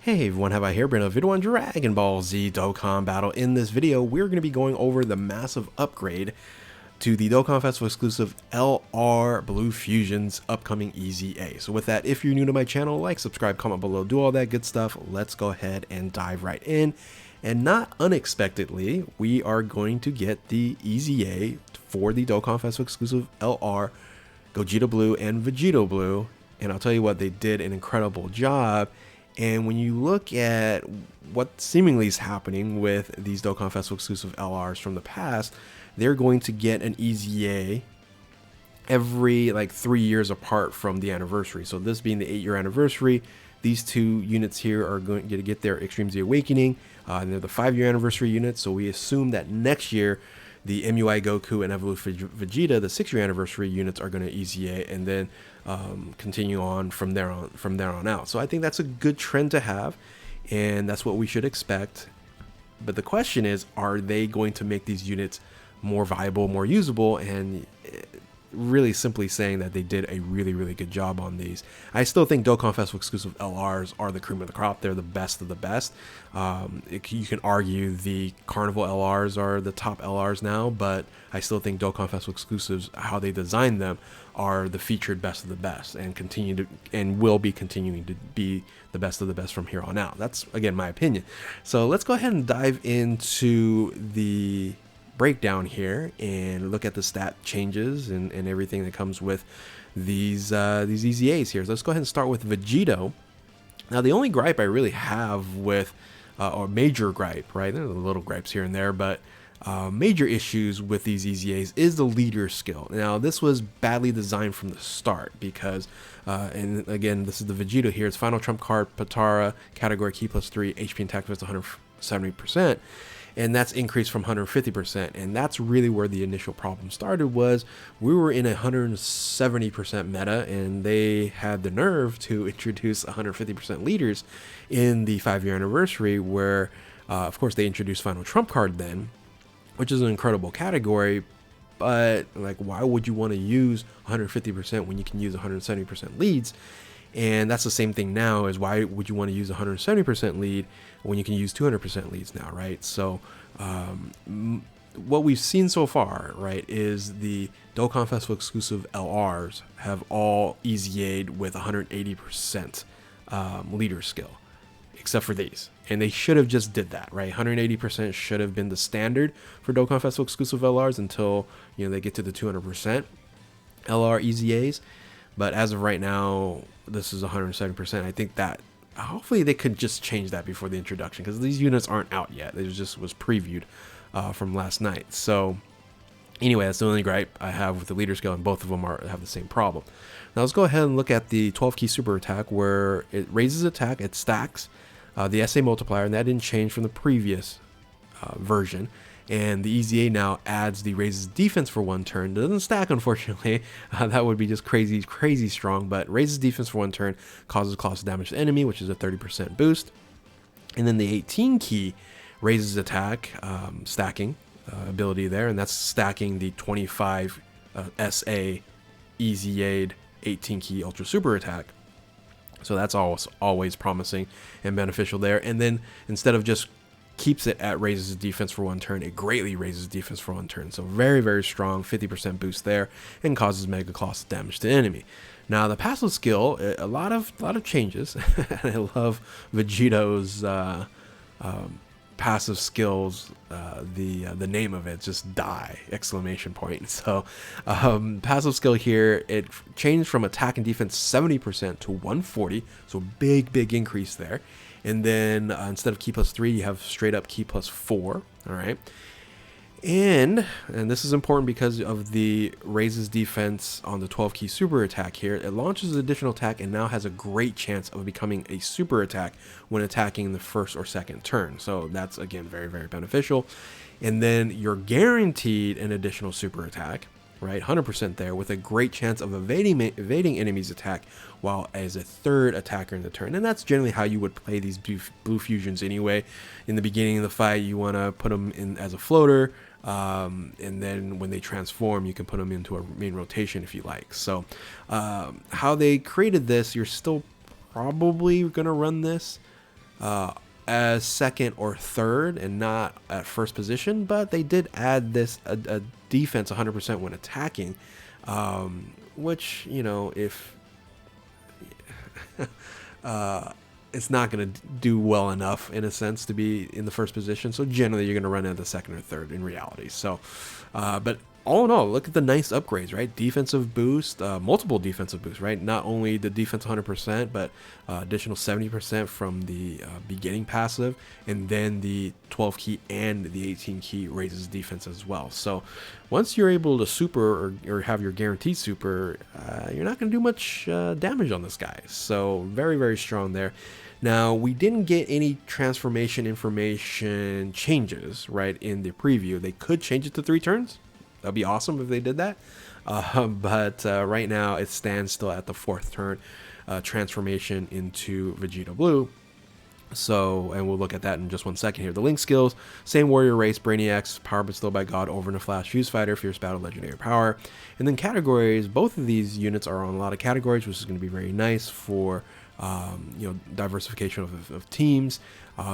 Hey everyone, have I here bring a video on Dragon Ball Z Dokkan Battle. In this video, we're going to be going over the massive upgrade to the Dokkan Festival exclusive LR Blue Fusion's upcoming EZA. So with that, if you're new to my channel, like, subscribe, comment below, do all that good stuff. Let's go ahead and dive right in. And not unexpectedly, we are going to get the EZA for the Dokkan Festival exclusive LR Gogeta Blue and Vegito Blue. And I'll tell you what, they did an incredible job. And when you look at what seemingly is happening with these Dokkan Festival exclusive LRs from the past, they're going to get an EZA every like 3 years apart from the anniversary. So this being the 8-year anniversary, these two units here are going to get their Extreme Z Awakening, and they're the 5-year anniversary units. So we assume that next year, the MUI Goku and Evolution Vegeta, the 6-year anniversary units, are going to EZA, and then continue on from there on out. So I think that's a good trend to have, and that's what we should expect. But the question is, are they going to make these units more viable, more usable? And really simply saying that they did a really good job on these. I still think Dokkan Festival exclusive LRs are the cream of the crop. They're the best of the best. You can argue the Carnival LRs are the top LRs now, but I still think Dokkan Festival exclusives, how they designed them, are the featured best of the best, and continue to and will be continuing to be the best of the best from here on out. That's again my opinion. So let's go ahead and dive into the breakdown here and look at the stat changes and everything that comes with these EZAs here. So let's go ahead and start with Vegito. Now the only gripe I really have with, or major gripe, right? There's little gripes here and there, but major issues with these EZAs is the leader skill. Now this was badly designed from the start because, and again, this is the Vegito here. It's final trump card, Patara, category key +3, HP and attack defense 170%. And that's increased from 150%, and that's really where the initial problem started. Was we were in a 170% meta, and they had the nerve to introduce 150% leaders in the 5-year anniversary, where of course they introduced Final Trump Card then, which is an incredible category. But like, why would you want to use 150% when you can use 170% leads? And that's the same thing now, is why would you want to use 170% lead when you can use 200% leads now, right? So what we've seen so far, right, is the Dokkan Festival exclusive LRs have all EZA'd with 180% leader skill, except for these. And they should have just did that, right? 180% should have been the standard for Dokkan Festival exclusive LRs until, you know, they get to the 200% LR EZAs. But as of right now, this is 170%. I think that hopefully they could just change that before the introduction, because these units aren't out yet. It just was previewed from last night. So anyway, that's the only gripe I have with the leader skill, and both of them have the same problem. Now let's go ahead and look at the 12 key super attack, where it raises attack, it stacks the SA multiplier, and that didn't change from the previous version. And the EZA now adds the raises defense for 1 turn. It doesn't stack, unfortunately. That would be just crazy strong. But raises defense for 1 turn, causes colossal damage to the enemy, which is a 30% boost. And then the 18 key raises attack, stacking ability there. And that's stacking the 25 SA EZA'd 18 key ultra super attack. So that's always promising and beneficial there. And then instead of just keeps it at raises defense for 1 turn, it greatly raises defense for 1 turn. So very strong, 50% boost there, and causes mega colossal damage to the enemy. Now the passive skill, a lot of changes. I love Vegito's passive skills. The name of it, just die! Exclamation point. So passive skill here, it changed from attack and defense 70% to 140. So big increase there. And then instead of key +3, you have straight up key +4. All right. And this is important because of the raises defense on the 12 key super attack here. It launches an additional attack and now has a great chance of becoming a super attack when attacking the 1st or 2nd turn. So that's again very beneficial. And then you're guaranteed an additional super attack, right? 100% there, with a great chance of evading enemies' attack while as a 3rd attacker in the turn. And that's generally how you would play these blue fusions anyway. In the beginning of the fight, you want to put them in as a floater, and then when they transform, you can put them into a main rotation if you like. So how they created this, you're still probably going to run this as second or third and not at first position, but they did add this a defense 100% when attacking, which, you know, if it's not going to do well enough in a sense to be in the first position. So generally you're going to run at the second or third in reality. So, but all in all, look at the nice upgrades, right? Defensive boost, multiple defensive boosts, right? Not only the defense 100%, but additional 70% from the beginning passive, and then the 12 key and the 18 key raises defense as well. So once you're able to super or have your guaranteed super, you're not going to do much damage on this guy. So very, very strong there. Now, we didn't get any transformation information changes, right, in the preview. They could change it to 3 turns. That'd be awesome if they did that. But right now it stands still at the 4th turn transformation into Vegeta Blue. So, and we'll look at that in just 1 second here. The Link skills, same warrior race, Brainiacs, power bestowed by God, over in a flash, fuse fighter, fierce battle, legendary power. And then categories, both of these units are on a lot of categories, which is going to be very nice for you know, diversification of teams.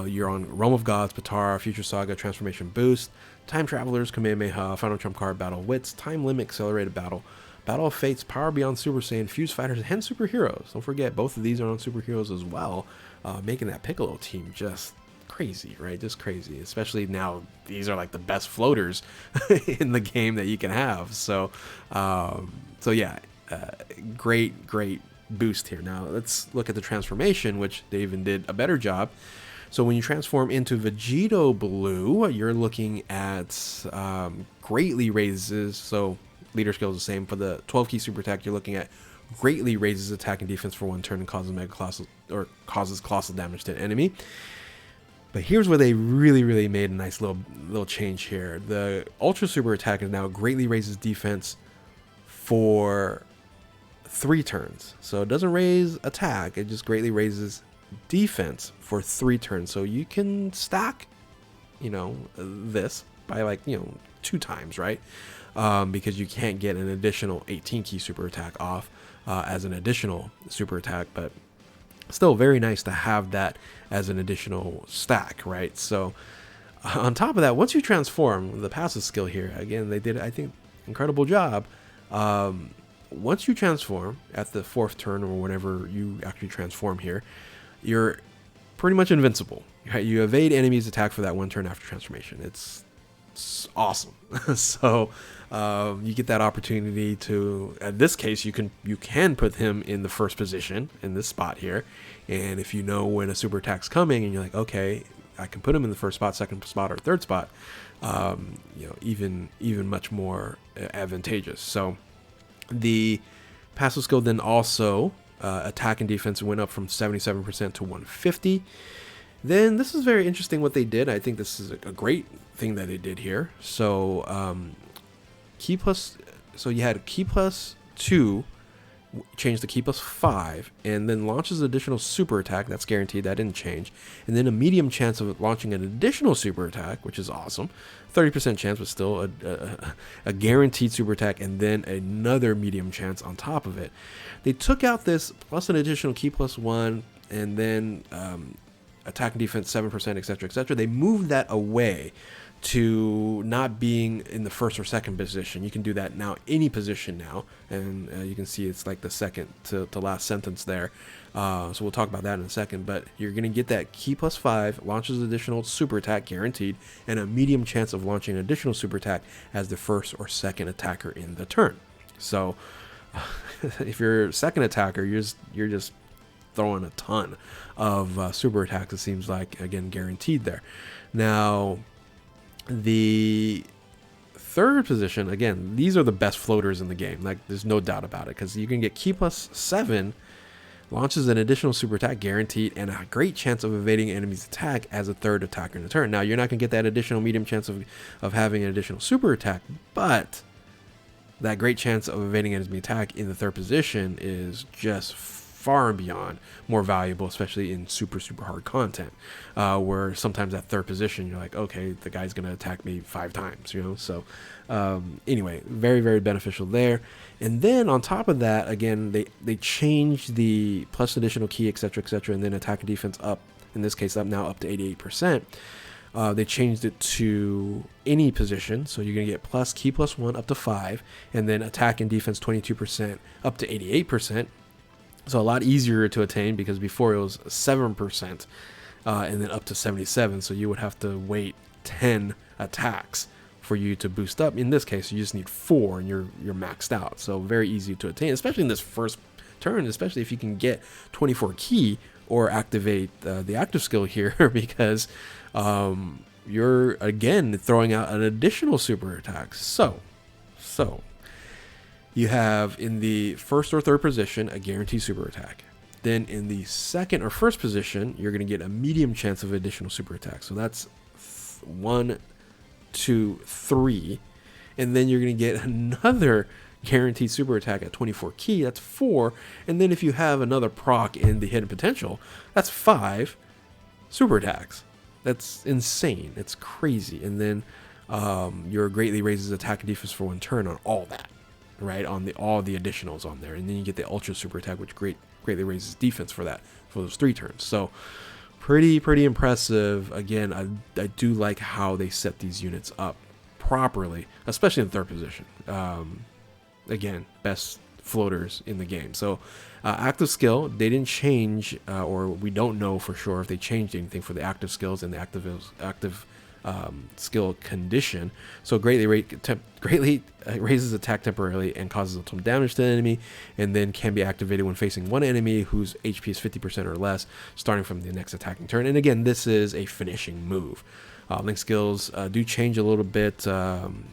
You're on Realm of Gods, Patara, Future Saga, Transformation Boost, Time Travelers, Kamehameha, Final Trump Card, Battle Wits, Time Limit, Accelerated Battle, Battle of Fates, Power Beyond Super Saiyan, Fuse Fighters, and Superheroes. Don't forget, both of these are on Superheroes as well, making that Piccolo team just crazy, right? Just crazy. Especially now, these are like the best floaters in the game that you can have. So, so yeah, great boost here. Now let's look at the transformation, which they even did a better job. So when you transform into Vegito Blue, you're looking at greatly raises. So leader skill is the same. For the 12 key super attack, you're looking at greatly raises attack and defense for 1 turn and causes causes colossal damage to an enemy. But here's where they really made a nice little change here. The ultra super attack is now greatly raises defense for 3 turns. So it doesn't raise attack, it just greatly raises defense for 3 turns. So you can stack, you know, this by like, you know, 2 times, right? Because you can't get an additional 18 key super attack off as an additional super attack, but still very nice to have that as an additional stack, right? So on top of that, once you transform, the passive skill here, again, they did, I think, incredible job. Once you transform at the 4th turn or whenever you actually transform here, you're pretty much invincible. Right? You evade enemies' attack for that 1 turn after transformation. It's awesome. So you get that opportunity to, in this case, you can put him in the first position in this spot here. And if you know when a super attack's coming and you're like, okay, I can put him in the first spot, 2nd spot, or 3rd spot, you know, even much more advantageous. So the passive skill then also attack and defense went up from 77% to 150. Then this is very interesting what they did. I think this is a great thing that they did here. So key plus, so you had key plus 2, change the key plus 5, and then launches additional super attack. That's guaranteed, that didn't change. And then a medium chance of launching an additional super attack, which is awesome. 30% chance, but still a guaranteed super attack, and then another medium chance on top of it. They took out this plus an additional key plus 1, and then attack and defense 7%, etc., etc. They moved that away to not being in the 1st or 2nd position. You can do that now any position now, and you can see it's like the 2nd to last sentence there. So we'll talk about that in a second, but you're going to get that key plus 5, launches additional super attack guaranteed, and a medium chance of launching an additional super attack as the 1st or 2nd attacker in the turn. So if you're 2nd attacker, you're just throwing a ton of super attacks, it seems like, again, guaranteed there. Now the 3rd position, again, these are the best floaters in the game, like there's no doubt about it, because you can get key plus 7, launches an additional super attack guaranteed, and a great chance of evading enemy's attack as a 3rd attacker in the turn. Now you're not going to get that additional medium chance of having an additional super attack, but that great chance of evading enemy attack in the 3rd position is just far and beyond more valuable, especially in super hard content, where sometimes at third position you're like, okay, the guy's gonna attack me 5 times, you know. So anyway, very beneficial there. And then on top of that, again, they changed the plus additional key, etc., and then attack and defense up, in this case up to 88%. They changed it to any position, so you're going to get plus key plus 1 up to 5, and then attack and defense 22% up to 88%. So a lot easier to attain, because before it was 7% and then up to 77. So you would have to wait 10 attacks for you to boost up. In this case, you just need 4 and you're maxed out. So very easy to attain, especially in this first turn, especially if you can get 24 key or activate the active skill here, because you're again throwing out an additional super attack. So you have in the first or third position a guaranteed super attack. Then in the second or first position, you're going to get a medium chance of additional super attack. So that's 1, 2, 3, and then you're going to get another guaranteed super attack at 24 key. That's 4, and then if you have another proc in the hidden potential, that's 5 super attacks. That's insane. It's crazy. And then your greatly raises attack and defense for 1 turn on all that, right? On all the additionals on there, and then you get the ultra super attack, which greatly raises defense for those 3 turns. So pretty impressive. Again, I do like how they set these units up properly, especially in third position. Again, best floaters in the game. So active skill, they didn't change, or we don't know for sure if they changed anything for the active skills and the active skill condition. So greatly raises attack temporarily and causes some damage to the enemy, and then can be activated when facing one enemy whose HP is 50% or less, starting from the next attacking turn. And again, this is a finishing move. Link skills do change a little bit.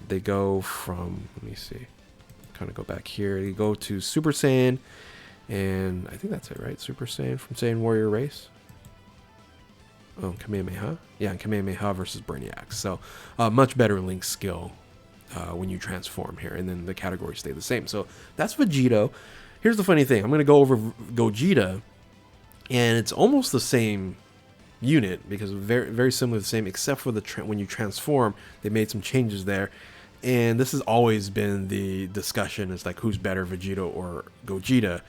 They go from, let me see, kind of go back here. You go to Super Saiyan, and I think that's it, right? Super Saiyan from Saiyan Warrior Race. Oh, Kamehameha. Yeah, and Kamehameha versus Brainiac. So much better Link skill when you transform here, and then the categories stay the same. So that's Vegito. Here's the funny thing. I'm going to go over Gogeta, and it's almost the same unit, because very similar to the same, except for when you transform, they made some changes there. And this has always been the discussion, is like, who's better, Vegito or Gogeta?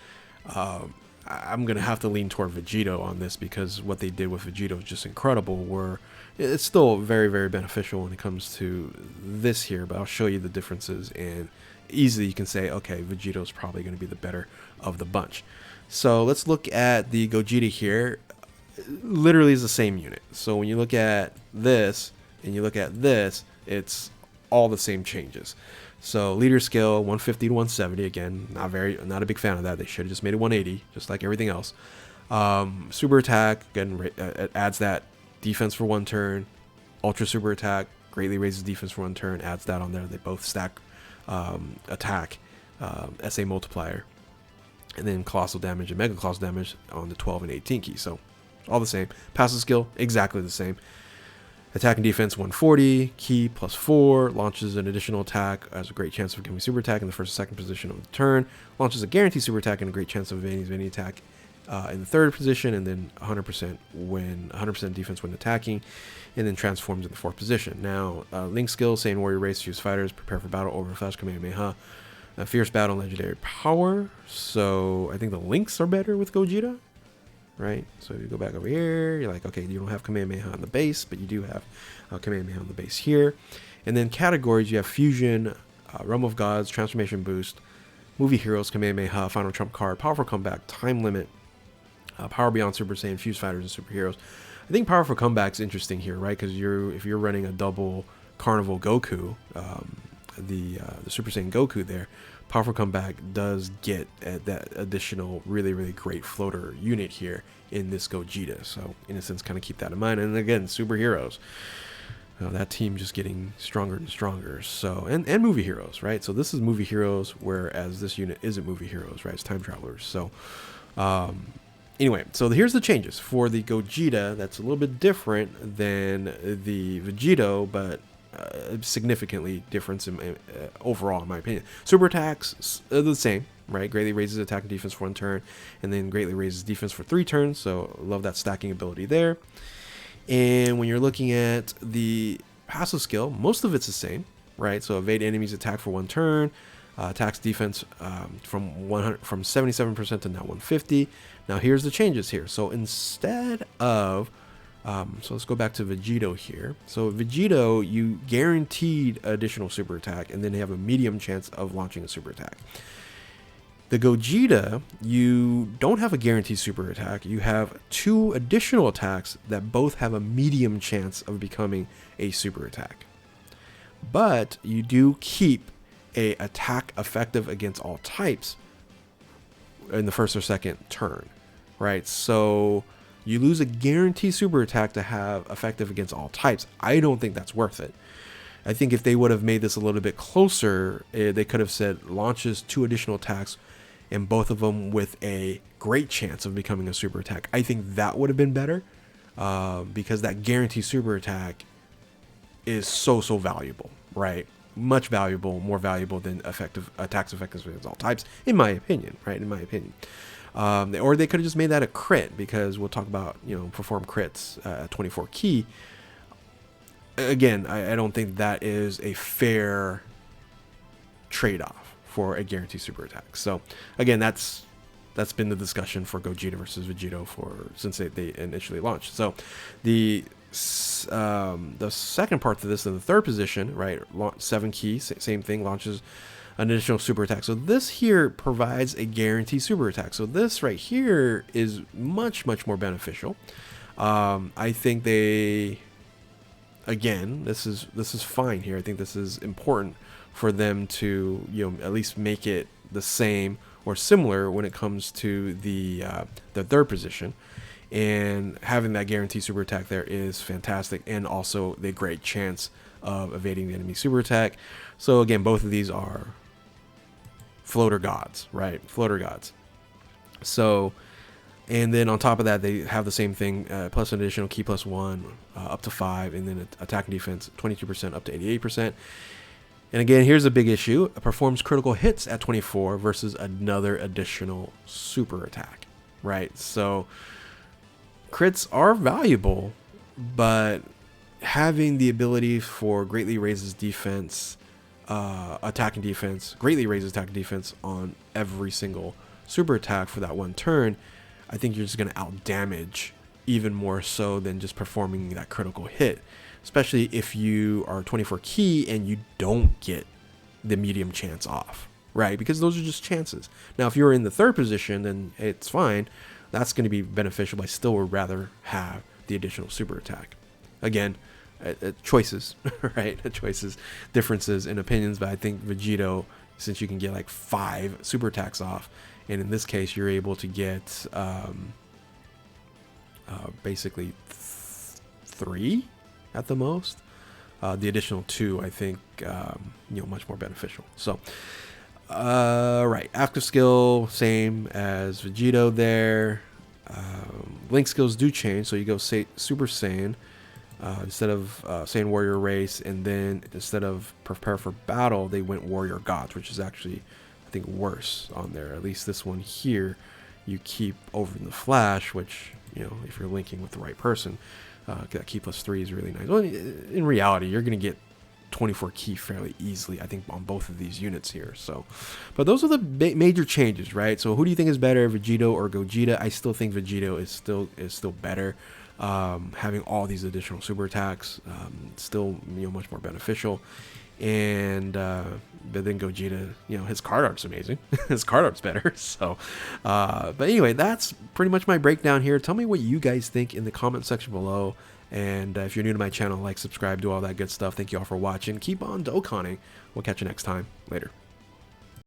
I'm going to have to lean toward Vegito on this, because what they did with Vegito is just incredible, where it's still very beneficial when it comes to this here, but I'll show you the differences, and easily you can say, okay, Vegito is probably going to be the better of the bunch. So let's look at the Gogeta here. Literally is the same unit. So when you look at this and you look at this, it's all the same changes. So leader skill 150 to 170, again, not a big fan of that. They should have just made it 180, just like everything else. Super attack, again, it adds that defense for 1 turn. Ultra super attack greatly raises defense for 1 turn, adds that on there. They both stack attack, SA multiplier, and then colossal damage and mega colossal damage on the 12 and 18 keys. So all the same. Passive skill, exactly the same. Attack and defense 140, key plus 4, launches an additional attack, has a great chance of giving super attack in the first or second position of the turn, launches a guaranteed super attack and a great chance of evading any attack in the third position, and then 100% defense when attacking, and then transforms in the fourth position. Now, Link skill, Saiyan Warrior Race, choose fighters, prepare for battle, overflash, Kamehameha, fierce battle, legendary power. So I think the links are better with Gogeta. Right, so you go back over here, you're like, okay, you don't have Kamehameha on the base, but you do have Kamehameha on the base here. And then categories, you have Fusion, Realm of Gods, Transformation Boost, Movie Heroes, Kamehameha, Final Trump Card, Powerful Comeback, Time Limit, Power Beyond Super Saiyan, Fuse Fighters, and Superheroes. I think Powerful Comeback's interesting here, right, because if you're running a double Carnival Goku, the Super Saiyan Goku there, Powerful Comeback does get that additional really great floater unit here in this Gogeta. So in a sense, kind of keep that in mind. And again, superheroes, that team just getting stronger and stronger. So and movie heroes, right? So this is movie heroes, whereas this unit isn't movie heroes, right? It's time travelers. So anyway, so here's the changes for the Gogeta. That's a little bit different than the Vegito, but significantly different overall, in my opinion. Super attacks the same, right? Greatly raises attack and defense for 1 turn, and then greatly raises defense for 3 turns. So love that stacking ability there. And when you're looking at the passive skill, most of it's the same, right? So evade enemies attack for 1 turn, attacks defense from 77% to now 150. Now here's the changes here. So instead of so let's go back to Vegito here. So Vegito, you guaranteed additional super attack, and then they have a medium chance of launching a super attack. The Gogeta, you don't have a guaranteed super attack. You have 2 additional attacks that both have a medium chance of becoming a super attack. But you do keep a attack effective against all types in the first or second turn, right? So you lose a guaranteed super attack to have effective against all types. I don't think that's worth it. I think if they would have made this a little bit closer, they could have said launches 2 additional attacks, and both of them with a great chance of becoming a super attack. I think that would have been better, because that guaranteed super attack is so valuable, right? Much valuable, more valuable than attacks effective against all types, in my opinion, right? In my opinion. Or they could have just made that a crit, because we'll talk about, perform crits at 24 key. Again, I don't think that is a fair trade-off for a guaranteed super attack. So again, that's been the discussion for Gogeta versus Vegito since they initially launched. So the second part to this, in the third position, right, 7 key, same thing, launches an additional super attack. So this here provides a guaranteed super attack. So this right here is much more beneficial. I think this is fine here. I think this is important for them to at least make it the same or similar when it comes to the third position. And having that guaranteed super attack there is fantastic, and also the great chance of evading the enemy super attack. So again, both of these are floater gods, right? Floater gods. So, and then on top of that, they have the same thing, plus an additional key +1, up to 5, and then attack and defense 22% up to 88%. And again, here's a big issue: it performs critical hits at 24 versus another additional super attack, right? So crits are valuable, but having the ability for greatly raises defense, attack and defense, greatly raises attack and defense on every single super attack for that 1 turn, I think you're just going to out damage even more so than just performing that critical hit, especially if you are 24 key and you don't get the medium chance off, right? Because those are just chances. Now, if you're in the third position, then it's fine. That's going to be beneficial, but I still would rather have the additional super attack. Again, choices, right? Choices, differences in opinions, but I think Vegito, since you can get like 5 super attacks off, and in this case, you're able to get basically 3 at the most. The additional 2, I think, much more beneficial. So, right, active skill, same as Vegito there. Link skills do change, so you go Super Saiyan instead of Saiyan Warrior Race, and then instead of Prepare for Battle, they went Warrior Gods, which is actually, I think, worse on there. At least this one here, you keep over in the Flash, which, if you're linking with the right person, that key +3 is really nice. Well, in reality, you're going to get 24 key fairly easily, I think, on both of these units here. So, but those are the major changes, right? So who do you think is better, Vegito or Gogeta? I still think Vegito is still better. Having all these additional super attacks, still much more beneficial. And but then Gogeta, his card art's amazing. His card art's better. So, but anyway, that's pretty much my breakdown here. Tell me what you guys think in the comment section below. And if you're new to my channel, like, subscribe, do all that good stuff. Thank you all for watching. Keep on Dokkaning. We'll catch you next time. Later.